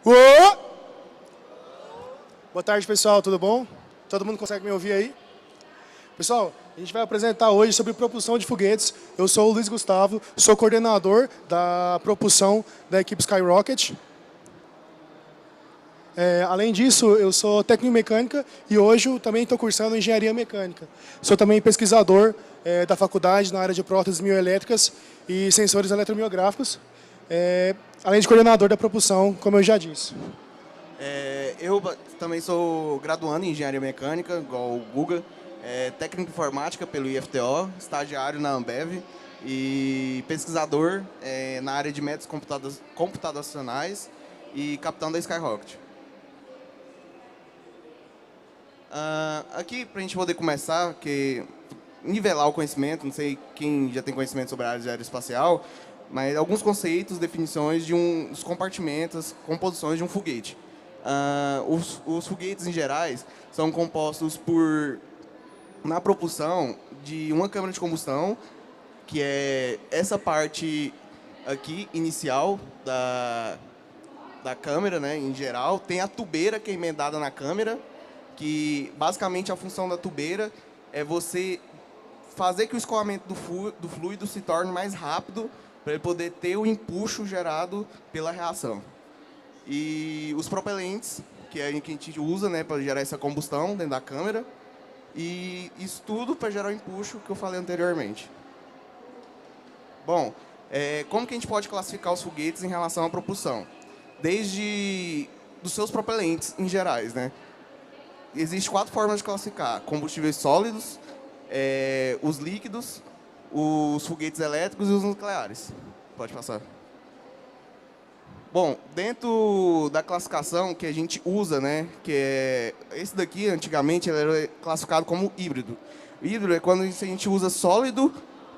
Uô! Boa tarde, pessoal, tudo bom? Todo mundo consegue me ouvir aí? Pessoal, a gente vai apresentar hoje sobre propulsão de foguetes. Eu sou o Luiz Gustavo, sou coordenador da propulsão da equipe Skyrocket. Além disso, eu sou técnico em mecânica e hoje eu também estou cursando engenharia mecânica. Sou também pesquisador da faculdade na área de próteses mioelétricas e sensores eletromiográficos, além de coordenador da propulsão, como eu já disse. Eu também sou graduando em engenharia mecânica, igual o Guga, técnico em informática pelo IFTO, estagiário na Ambev e pesquisador na área de métodos computacionais e capitão da Skyrocket. Aqui, para a gente poder começar, nivelar o conhecimento, não sei quem já tem conhecimento sobre a área de aeroespacial, mas alguns conceitos, definições dos compartimentos, composições de um foguete. Os foguetes, em gerais, são compostos na propulsão, de uma câmara de combustão, que é essa parte aqui, inicial da câmera, né, em geral. Tem a tubeira que é emendada na câmera, que basicamente a função da tubeira é você fazer que o escoamento do fluido se torne mais rápido para ele poder ter o empuxo gerado pela reação. E os propelentes, que é o que a gente usa, né, para gerar essa combustão dentro da câmera, e isso tudo para gerar o empuxo que eu falei anteriormente. Bom, como que a gente pode classificar os foguetes em relação à propulsão? Desde dos seus propelentes em gerais, né? Existem 4 formas de classificar: combustíveis sólidos, os líquidos, os foguetes elétricos e os nucleares. Pode passar. Bom, dentro da classificação que a gente usa, né, que é esse daqui, antigamente, ele era classificado como híbrido. O híbrido é quando a gente usa sólido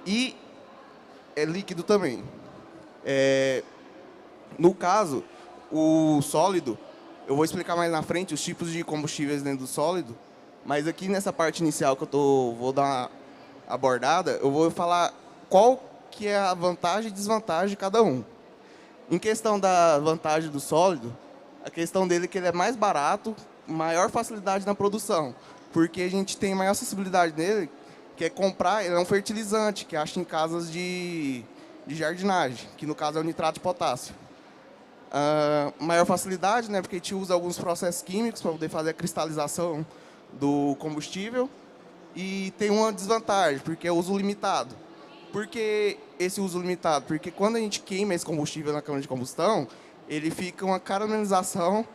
e líquido também. No caso, o sólido, eu vou explicar mais na frente os tipos de combustíveis dentro do sólido, mas aqui nessa parte inicial que vou dar uma abordada, eu vou falar qual que é a vantagem e desvantagem de cada um. Em questão da vantagem do sólido, a questão dele é que ele é mais barato, maior facilidade na produção, porque a gente tem maior acessibilidade nele, que é comprar, ele é um fertilizante, que acha em casas de jardinagem, que no caso é o nitrato de potássio. Maior facilidade, né, porque a gente usa alguns processos químicos para poder fazer a cristalização do combustível, e tem uma desvantagem, porque é uso limitado. Por que esse uso limitado? Porque quando a gente queima esse combustível na câmara de combustão, ele fica uma caramelização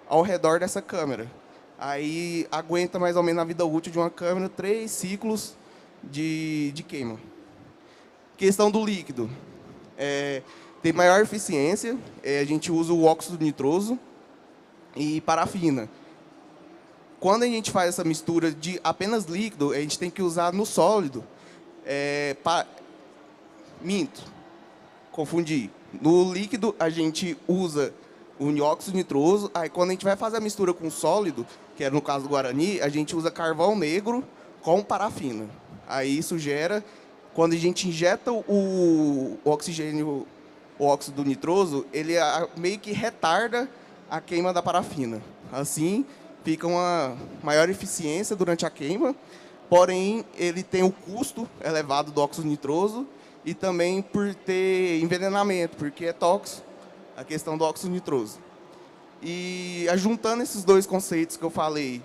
ao redor dessa câmara. Aí aguenta mais ou menos a vida útil de uma câmara 3 ciclos de queima. Questão do líquido. Tem maior eficiência, a gente usa o óxido nitroso e parafina. Quando a gente faz essa mistura de apenas líquido, a gente tem que usar no sólido. Confundi. No líquido, a gente usa o óxido nitroso. Aí, quando a gente vai fazer a mistura com o sólido, que é no caso do Guarani, a gente usa carvão negro com parafina. Aí, isso gera, quando a gente injeta o oxigênio, o óxido nitroso, ele meio que retarda a queima da parafina. Assim, fica uma maior eficiência durante a queima, porém, ele tem o custo elevado do óxido nitroso e também por ter envenenamento, porque é tóxico a questão do óxido nitroso. E juntando esses dois conceitos que eu falei,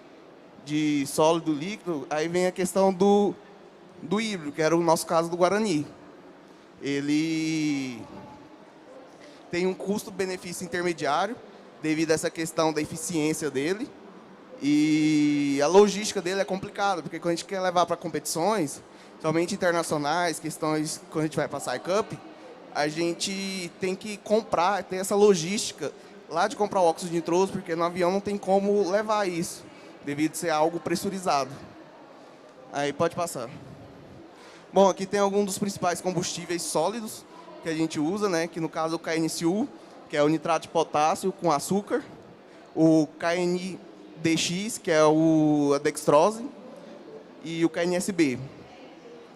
de sólido e líquido, aí vem a questão do híbrido, que era o nosso caso do Guarani. Ele tem um custo-benefício intermediário, devido a essa questão da eficiência dele, e a logística dele é complicada, porque quando a gente quer levar para competições, somente internacionais, questões quando a gente vai para a SciCup, a gente tem que comprar, ter essa logística lá de comprar o óxido nitroso, porque no avião não tem como levar isso, devido a ser algo pressurizado. Aí pode passar. Bom, aqui tem alguns dos principais combustíveis sólidos que a gente usa, né? Que no caso é o KNSU, que é o nitrato de potássio com açúcar, o KNDX, que é a dextrose, e o KNSB,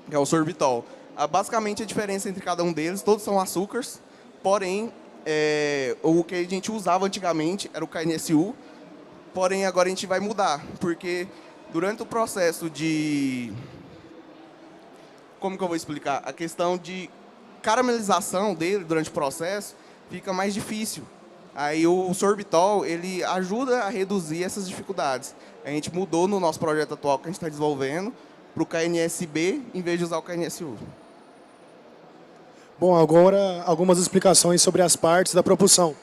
que é o sorbitol. Basicamente, a diferença entre cada um deles, todos são açúcares, porém, o que a gente usava antigamente era o KNSU, porém agora a gente vai mudar, porque durante o processo de... Como que eu vou explicar? A questão de caramelização dele durante o processo fica mais difícil. Aí o sorbitol, ele ajuda a reduzir essas dificuldades. A gente mudou no nosso projeto atual que a gente está desenvolvendo para o KNSB, em vez de usar o KNSU. Bom, agora algumas explicações sobre as partes da propulsão.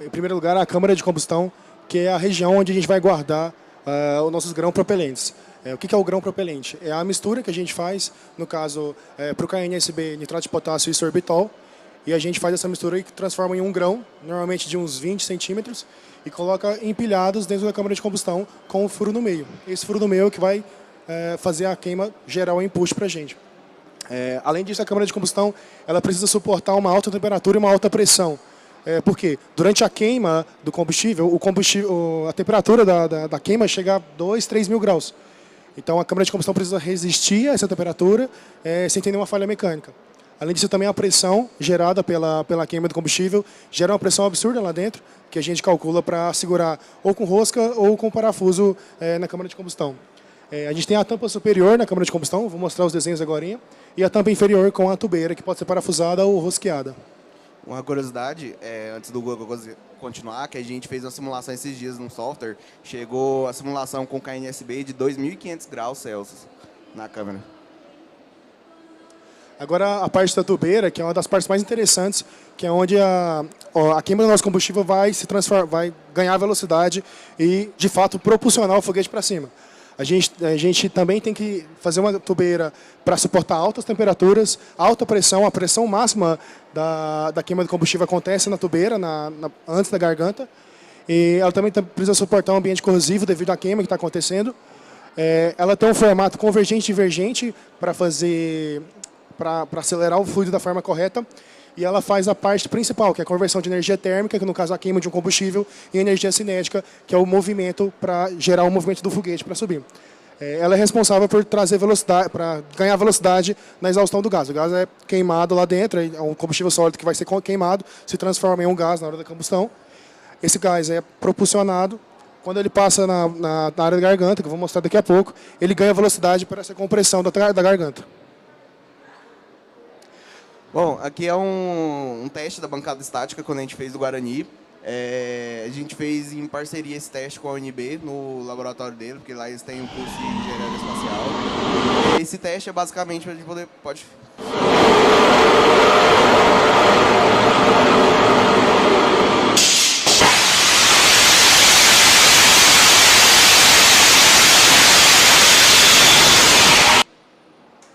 Em primeiro lugar, a câmara de combustão, que é a região onde a gente vai guardar os nossos grãos propelentes. O que é o grão propelente? É a mistura que a gente faz, no caso, para o KNSB, nitrato de potássio e sorbitol, e a gente faz essa mistura e transforma em um grão, normalmente de uns 20 centímetros, e coloca empilhados dentro da câmara de combustão com um furo no meio. Esse furo no meio é o que vai fazer a queima gerar o empuxo para a gente. Além disso, a câmara de combustão ela precisa suportar uma alta temperatura e uma alta pressão. Por quê? Durante a queima do combustível, a temperatura da queima chega a 2, 3 mil graus. Então, a câmara de combustão precisa resistir a essa temperatura sem ter nenhuma falha mecânica. Além disso, também a pressão gerada pela queima do combustível gera uma pressão absurda lá dentro, que a gente calcula para segurar ou com rosca ou com parafuso na câmara de combustão. A gente tem a tampa superior na câmara de combustão, vou mostrar os desenhos agora, e a tampa inferior com a tubeira, que pode ser parafusada ou rosqueada. Uma curiosidade, antes do Google continuar, que a gente fez uma simulação esses dias no software, chegou a simulação com KNSB de 2.500 graus Celsius na câmera. Agora a parte da tubeira, que é uma das partes mais interessantes, que é onde a queima do nosso combustível vai ganhar velocidade e, de fato, propulsionar o foguete para cima. A gente também tem que fazer uma tubeira para suportar altas temperaturas, alta pressão. A pressão máxima da queima do combustível acontece na tubeira, antes da garganta. E ela também precisa suportar um ambiente corrosivo devido à queima que está acontecendo. Ela tem um formato convergente e divergente para acelerar o fluido da forma correta. E ela faz a parte principal, que é a conversão de energia térmica, que no caso é a queima de um combustível, e energia cinética, que é o movimento para gerar o movimento do foguete para subir. Ela é responsável por trazer velocidade, para ganhar velocidade na exaustão do gás. O gás é queimado lá dentro, é um combustível sólido que vai ser queimado, se transforma em um gás na hora da combustão. Esse gás é propulsionado. Quando ele passa na área da garganta, que eu vou mostrar daqui a pouco, ele ganha velocidade para essa compressão da garganta. Bom, aqui é um teste da bancada estática quando a gente fez do Guarani. A gente fez em parceria esse teste com a UNB no laboratório dele, porque lá eles têm um curso de engenharia espacial. Esse teste é basicamente para a gente poder... Pode...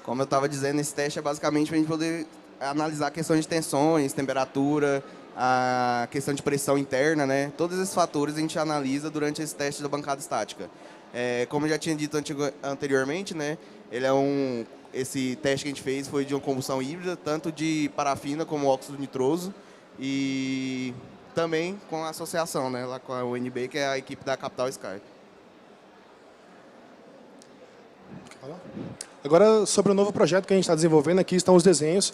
Como eu estava dizendo, esse teste é basicamente para a gente poder analisar a questão de tensões, temperatura, a questão de pressão interna, né? Todos esses fatores a gente analisa durante esse teste da bancada estática. Como eu já tinha dito anteriormente, né? Esse teste que a gente fez foi de uma combustão híbrida, tanto de parafina como óxido nitroso, e também com a associação, né? Lá com a UNB, que é a equipe da Capital Sky. Agora, sobre o novo projeto que a gente está desenvolvendo, aqui estão os desenhos.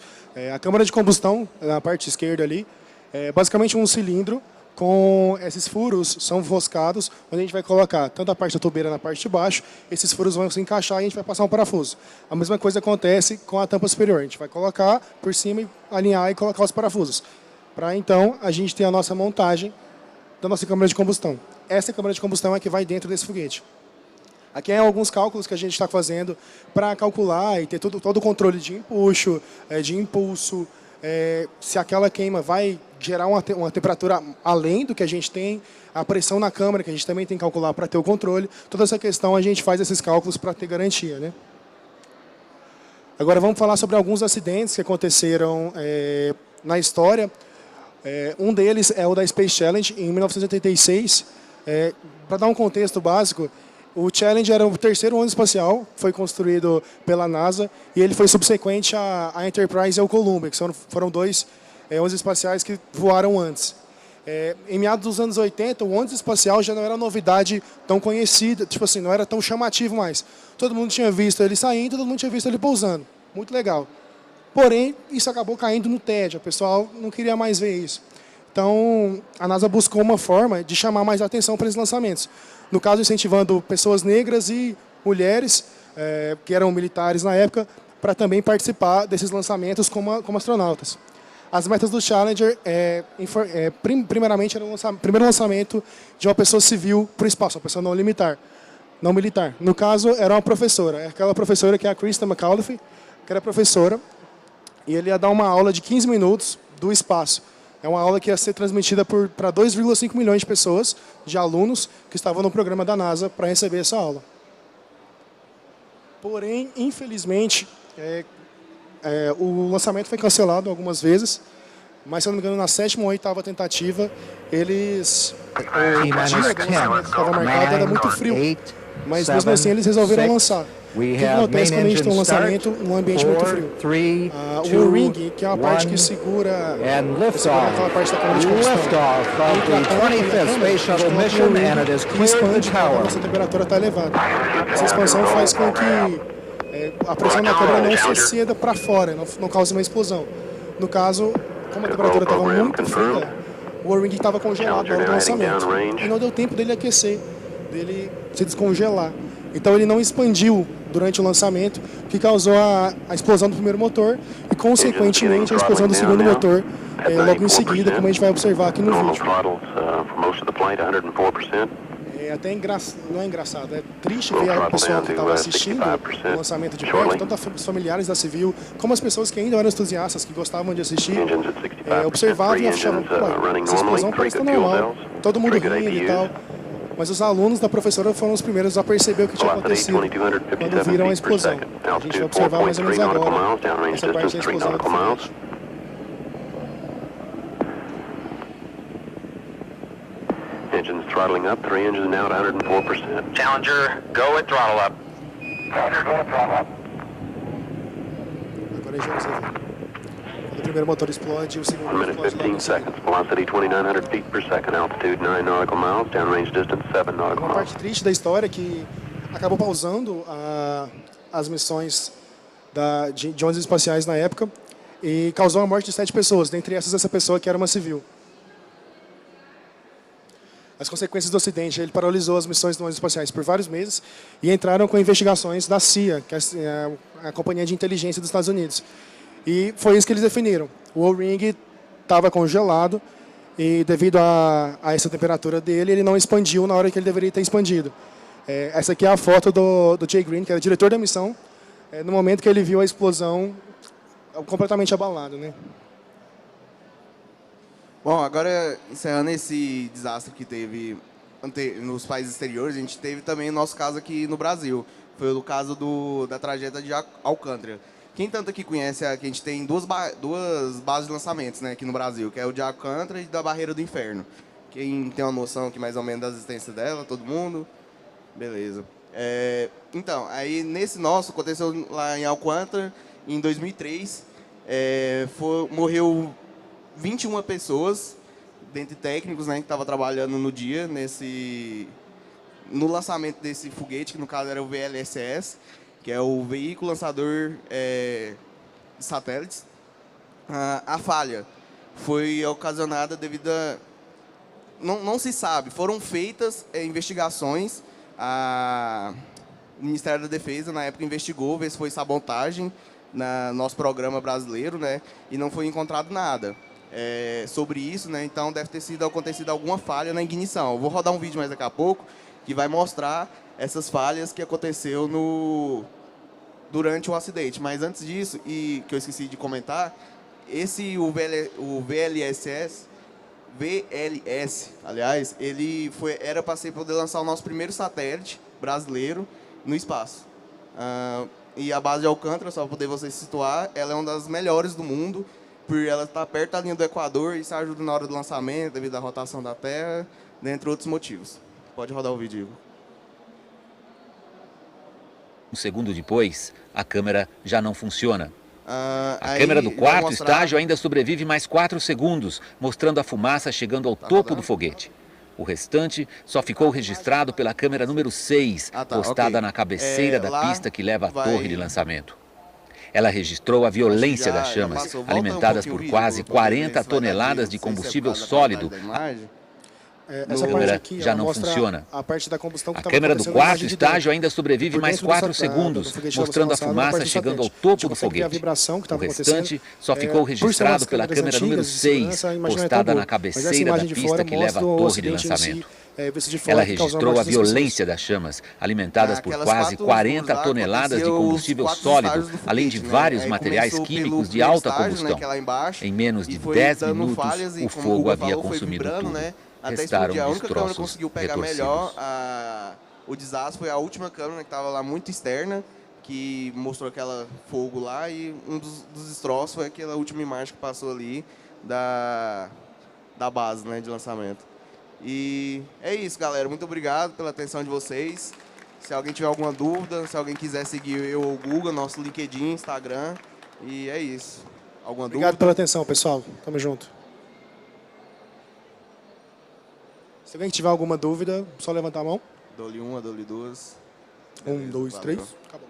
A câmara de combustão, na parte esquerda ali, é basicamente um cilindro com esses furos, são roscados, onde a gente vai colocar tanto a parte da tubeira na parte de baixo, esses furos vão se encaixar e a gente vai passar um parafuso. A mesma coisa acontece com a tampa superior. A gente vai colocar por cima, e alinhar e colocar os parafusos. Para, então, a gente ter a nossa montagem da nossa câmara de combustão. Essa câmara de combustão é que vai dentro desse foguete. Aqui é alguns cálculos que a gente está fazendo para calcular e ter todo o controle de empuxo, de impulso, se aquela queima vai gerar uma temperatura além do que a gente tem, a pressão na câmara, que a gente também tem que calcular para ter o controle. Toda essa questão a gente faz esses cálculos para ter garantia, né? Agora vamos falar sobre alguns acidentes que aconteceram na história. Um deles é o da Space Challenge, em 1986. Para dar um contexto básico, o Challenger era o terceiro ônibus espacial, foi construído pela NASA, e ele foi subsequente à Enterprise e ao Columbia, que foram dois ônibus espaciais que voaram antes. Em meados dos anos 80, o ônibus espacial já não era uma novidade tão conhecida, tipo assim, não era tão chamativo mais. Todo mundo tinha visto ele saindo, todo mundo tinha visto ele pousando. Muito legal. Porém, isso acabou caindo no tédio, o pessoal não queria mais ver isso. Então, a NASA buscou uma forma de chamar mais atenção para esses lançamentos. No caso, incentivando pessoas negras e mulheres, que eram militares na época, para também participar desses lançamentos como astronautas. As metas do Challenger, primeiramente, era o primeiro lançamento de uma pessoa civil para o espaço, uma pessoa não militar. No caso, era uma professora, aquela professora que é a Krista McAuliffe, que era professora, e ele ia dar uma aula de 15 minutos do espaço. É uma aula que ia ser transmitida para 2,5 milhões de pessoas, de alunos, que estavam no programa da NASA para receber essa aula. Porém, infelizmente, o lançamento foi cancelado algumas vezes, mas, se eu não me engano, na 7ª ou 8ª tentativa, o dia do lançamento que estava marcado era muito frio, mas mesmo assim eles resolveram lançar. O que acontece quando a gente tem um lançamento num ambiente muito frio? O O-Ring, que é uma parte que segura aquela parte da câmara de combustão, que expande quando essa temperatura está elevada. Essa expansão faz com que a pressão da câmara não se exceda para fora, não cause uma explosão. No caso, como a temperatura estava muito fria, o O-Ring estava congelado na hora do lançamento. E não deu tempo dele aquecer, dele se descongelar. Então ele não expandiu durante o lançamento, que causou a explosão do primeiro motor e, consequentemente, a explosão do segundo motor logo em seguida, como a gente vai observar aqui no vídeo. É até não é engraçado, é triste ver a pessoa que estava assistindo o lançamento de perto, tanto os familiares da Civil, como as pessoas que ainda eram entusiastas, que gostavam de assistir, observavam e achavam, essa explosão parece estar normal, todo mundo rindo e tal. Mas os alunos da professora foram os primeiros a perceber o que tinha acontecido quando viram a explosão. A gente vai observar mais ou menos agora essa parte da explosão do foguete. Engines throttling up, 3 engines now at 104%. Challenger, go at throttle up. Challenger, go at throttle up. Agora a gente vai observar. Quando o primeiro motor explode, o segundo 1 minute explode 15 logo em seguida. seconds. Velocity 2,900 feet per second. Altitude 9 nautical miles. Downrange distance 7 nautical Uma miles. parte triste da história é que acabou pausando as missões de ondas espaciais na época e causou a morte de 7 pessoas, dentre essas essa pessoa que era uma civil. As consequências do acidente, ele paralisou as missões de ondas espaciais por vários meses e entraram com investigações da CIA, que é a companhia de inteligência dos Estados Unidos. E foi isso que eles definiram. O O-Ring estava congelado e, devido a essa temperatura dele, ele não expandiu na hora que ele deveria ter expandido. Essa aqui é a foto do Jay Green, que era diretor da missão, no momento que ele viu a explosão completamente abalado, né? Bom, agora, encerrando esse desastre que teve nos países exteriores, a gente teve também o nosso caso aqui no Brasil. Foi o caso da tragédia de Alcântara. Quem tanto aqui conhece, que a gente tem duas bases de lançamentos, né, aqui no Brasil, que é o de Alcântara e da Barreira do Inferno. Quem tem uma noção aqui mais ou menos da existência dela, todo mundo? Beleza. Então, aí nesse nosso, aconteceu lá em Alcântara, em 2003, morreu 21 pessoas, dentre técnicos, né, que estavam trabalhando no dia, no lançamento desse foguete, que no caso era o VLSS, que é o Veículo Lançador de Satélites. A falha foi ocasionada devido a... Não se sabe, foram feitas investigações, o Ministério da Defesa, na época, investigou, ver se foi sabotagem no nosso programa brasileiro, né, e não foi encontrado nada. Sobre isso, né? Então deve ter acontecido alguma falha na ignição. Eu vou rodar um vídeo mais daqui a pouco que vai mostrar essas falhas que aconteceu durante o acidente. Mas antes disso, e que eu esqueci de comentar, o VLS, aliás, ele era para poder lançar o nosso primeiro satélite brasileiro no espaço. E a base de Alcântara, só para poder você se situar, ela é uma das melhores do mundo, por ela estar perto da linha do Equador, e isso ajuda na hora do lançamento, devido à rotação da Terra, dentre outros motivos. Pode rodar o vídeo, Igor. Um segundo depois, a câmera já não funciona. A câmera do quarto estágio ainda sobrevive mais 4 segundos, mostrando a fumaça chegando ao topo do foguete. O restante só ficou registrado pela câmera número 6, postada na cabeceira da pista que leva à torre de lançamento. Ela registrou a violência já das chamas, passou. Volta alimentadas um pouquinho por o quase vídeo, pra poder ver 40 se vai dar toneladas tiro. de Não sei se é combustível por causa da sólido. qualidade da imagem. Essa A parte câmera aqui, já ó, não mostra funciona. a parte da combustão que A estava câmera do acontecendo na quarto imagem de estágio dentro. ainda sobrevive Por mais dentro 4 do segundos, foguete mostrando a estava lançado na parte fumaça do chegando ao satélite. topo A gente do consegue ver a foguete. vibração que O estava acontecendo. restante só ficou Por ser registrado umas pela câmeras câmera número antigas, de 6, segurança, a imagem não é tão postada boa. na Mas essa cabeceira da imagem de pista fora que leva à mostra o torre de acidente em lançamento. si, visto de fora, Ela que causou registrou a morte das pessoas. violência das chamas, alimentadas por Aquelas quase 4 40 lá, toneladas de acontecia os combustível 4 sólido, estágios do além de foguete, né? vários Aí materiais começou químicos pelo de primeiro alta estágio, combustão. né, que é lá embaixo, Em menos e de foi 10 dando minutos, falhas, e o como fogo Guga havia falou, foi consumido vibrando, tudo. né, até Restaram explodir. A única câmera que destroços conseguiu pegar retorcidos. melhor o desastre foi a última câmera, que estava lá muito externa, que mostrou aquela fogo lá, e um dos destroços foi aquela última imagem que passou ali da base, né, de lançamento. E é isso, galera. Muito obrigado pela atenção de vocês. Se alguém tiver alguma dúvida, se alguém quiser seguir eu ou o Guga, nosso LinkedIn, Instagram. E é isso. Alguma Obrigado dúvida? pela atenção, pessoal. Tamo junto. Se alguém tiver alguma dúvida, só levantar a mão. Dou-lhe uma, dou-lhe duas. 1, 2, 3. valeu. Acabou.